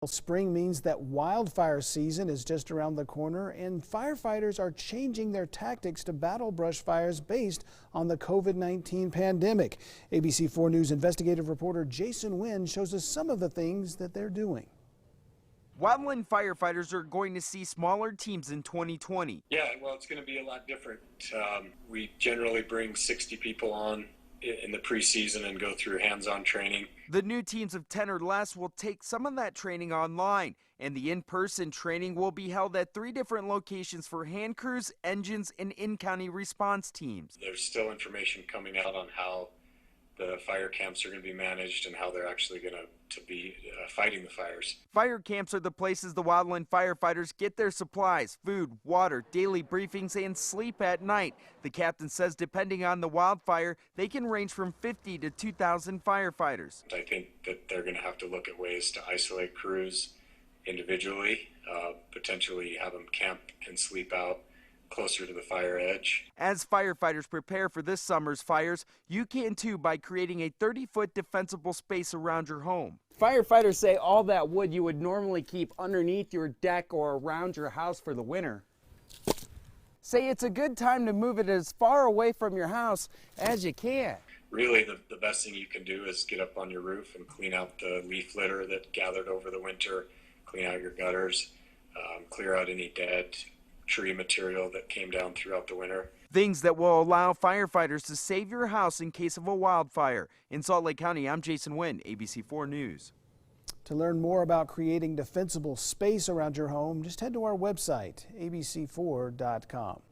Spring means that wildfire season is just around the corner, and firefighters are changing their tactics to battle brush fires based on the COVID-19 pandemic. ABC4 News investigative reporter Jason Wynn shows us some of the things that they're doing. Wildland firefighters are going to see smaller teams in 2020. Yeah, well, it's going to be a lot different. We generally bring 60 people on in the preseason and go through hands-on training. The new teams of 10 or less will take some of that training online, and the in-person training will be held at 3 different locations for hand crews, engines, and in-county response teams. There's still information coming out on how the fire camps are going to be managed and how they're actually going to be fighting the fires. Fire camps are the places the wildland firefighters get their supplies, food, water, daily briefings, and sleep at night. The captain says depending on the wildfire, they can range from 50 to 2,000 firefighters. I think that they're going to have to look at ways to isolate crews individually, potentially have them camp and sleep out closer to the fire edge. As firefighters prepare for this summer's fires, you can too by creating a 30-foot defensible space around your home. Firefighters say all that wood you would normally keep underneath your deck or around your house for the winter. Say it's a good time to move it as far away from your house as you can. Really, the best thing you can do is get up on your roof and clean out the leaf litter that gathered over the winter, clean out your gutters, clear out any dead tree material that came down throughout the winter. Things that will allow firefighters to save your house in case of a wildfire. In Salt Lake County, I'm Jason Wynn, ABC4 News. To learn more about creating defensible space around your home, just head to our website, abc4.com.